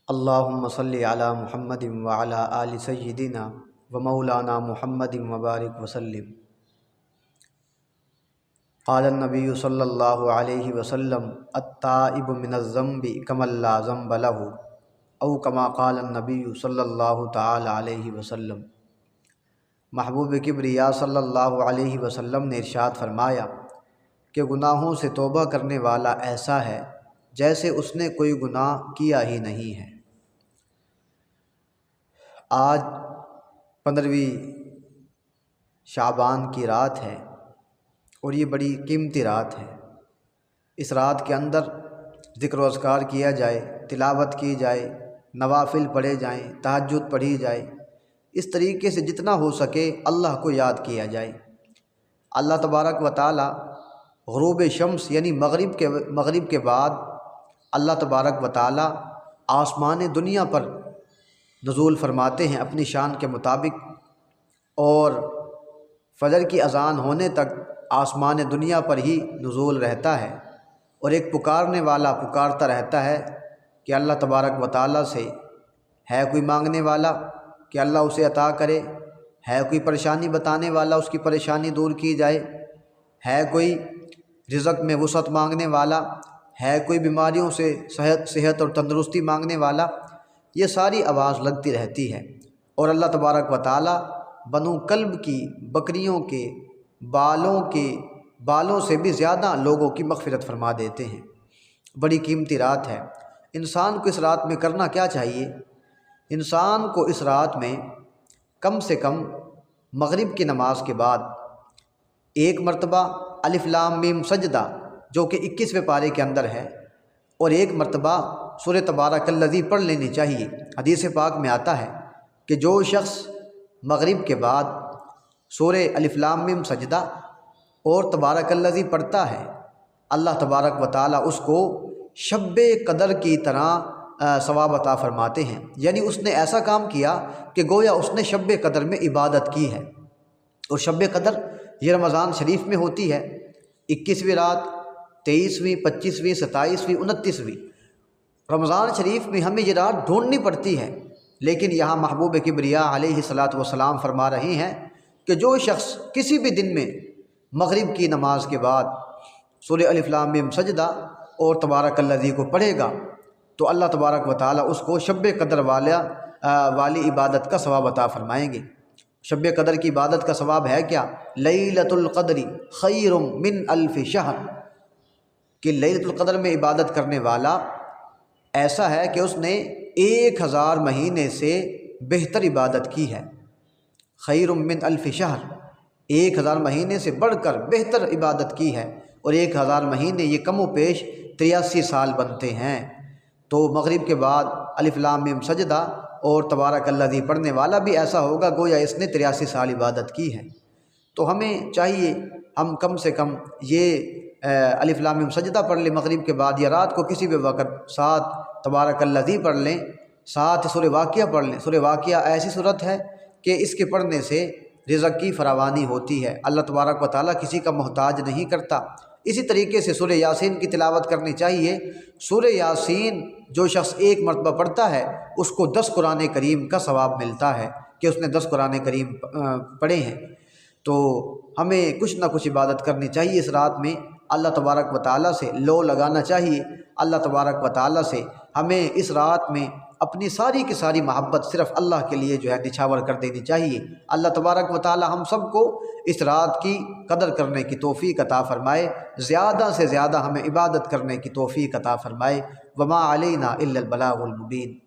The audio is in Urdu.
اللہم صلی علی محمد وعلی آل سیدنا و مولانا محمد وبارک وسلم۔ قال النبی صلی اللہ علیہ وسلم التائب من الذنب کمن لا ذنب له، او کما قال النبی صلی اللہ تعالی علیہ وسلم۔ محبوب کبریا صلی اللہ علیہ وسلم نے ارشاد فرمایا کہ گناہوں سے توبہ کرنے والا ایسا ہے جیسے اس نے کوئی گناہ کیا ہی نہیں ہے۔ آج 15ویں شعبان کی رات ہے اور یہ بڑی قیمتی رات ہے۔ اس رات کے اندر ذکر و اذکار کیا جائے، تلاوت کی جائے، نوافل پڑھے جائیں، تہجد پڑھی جائے، اس طریقے سے جتنا ہو سکے اللہ کو یاد کیا جائے۔ اللہ تبارک و تعالی غروب شمس یعنی مغرب کے بعد اللہ تبارک و تعالی آسمان دنیا پر نزول فرماتے ہیں اپنی شان کے مطابق، اور فجر کی اذان ہونے تک آسمان دنیا پر ہی نزول رہتا ہے، اور ایک پکارنے والا پکارتا رہتا ہے کہ اللہ تبارک و تعالی سے ہے کوئی مانگنے والا کہ اللہ اسے عطا کرے، ہے کوئی پریشانی بتانے والا اس کی پریشانی دور کی جائے، ہے کوئی رزق میں وسعت مانگنے والا، ہے کوئی بیماریوں سے صحت اور تندرستی مانگنے والا۔ یہ ساری آواز لگتی رہتی ہے، اور اللہ تبارک و تعالی بنو کلب کی بکریوں کے بالوں سے بھی زیادہ لوگوں کی مغفرت فرما دیتے ہیں۔ بڑی قیمتی رات ہے۔ انسان کو اس رات میں کرنا کیا چاہیے؟ انسان کو اس رات میں کم سے کم مغرب کی نماز کے بعد ایک مرتبہ الف لام میم سجدہ جو کہ 21ویں پارے کے اندر ہے، اور ایک مرتبہ سورہ تبارک الذی پڑھ لینی چاہیے۔ حدیث پاک میں آتا ہے کہ جو شخص مغرب کے بعد سورہ الف لام میم سجدہ اور تبارک الذی پڑھتا ہے، اللہ تبارک و تعالی اس کو شب قدر کی طرح ثواب عطا فرماتے ہیں۔ یعنی اس نے ایسا کام کیا کہ گویا اس نے شب قدر میں عبادت کی ہے، اور شب قدر یہ رمضان شریف میں ہوتی ہے، 21ویں رات، 23ویں، 25ویں، 27ویں، 29ویں۔ رمضان شریف میں ہمیں یہ رات ڈھونڈنی پڑتی ہے، لیکن یہاں محبوب کبریا علیہ الصلاۃ والسلام فرما رہے ہیں کہ جو شخص کسی بھی دن میں مغرب کی نماز کے بعد سورہ الف لام میم سجدہ اور تبارک الذی کو پڑھے گا تو اللہ تبارک و تعالی اس کو شب قدر والی عبادت کا ثواب عطا فرمائیں گے۔ شب قدر کی عبادت کا ثواب ہے کیا؟ لیلۃ القدر خیر من الف شہر، کہ لیلۃ القدر میں عبادت کرنے والا ایسا ہے کہ اس نے 1000 مہینے سے بہتر عبادت کی ہے۔ خیر من الف شہر، 1000 مہینے سے بڑھ کر بہتر عبادت کی ہے، اور 1000 مہینے یہ کم و بیش 83 سال بنتے ہیں۔ تو مغرب کے بعد الف لام میم سجدہ اور تبارک الذی پڑھنے والا بھی ایسا ہوگا گویا اس نے 83 سال عبادت کی ہے۔ تو ہمیں چاہیے ہم کم سے کم یہ الف لام میم سجدہ پڑھ لیں مغرب کے بعد، یا رات کو کسی بھی وقت ساتھ تبارک الذی پڑھ لیں، ساتھ سورہ واقعہ پڑھ لیں۔ سورہ واقعہ ایسی صورت ہے کہ اس کے پڑھنے سے رزق کی فراوانی ہوتی ہے، اللہ تبارک و تعالیٰ کسی کا محتاج نہیں کرتا۔ اسی طریقے سے سورہ یاسین کی تلاوت کرنی چاہیے۔ سورہ یاسین جو شخص ایک مرتبہ پڑھتا ہے اس کو 10 قرآن کریم کا ثواب ملتا ہے کہ اس نے 10 قرآن کریم پڑھے ہیں۔ تو ہمیں کچھ نہ کچھ عبادت کرنی چاہیے اس رات میں، اللہ تبارک و تعالیٰ سے لو لگانا چاہیے۔ اللہ تبارک و تعالیٰ سے ہمیں اس رات میں اپنی ساری کی ساری محبت صرف اللہ کے لیے جو ہے نچھاور کر دینی چاہیے۔ اللہ تبارک و تعالیٰ ہم سب کو اس رات کی قدر کرنے کی توفیق عطا فرمائے، زیادہ سے زیادہ ہمیں عبادت کرنے کی توفیق عطا فرمائے۔ وما علینا الا البلاغ المبین۔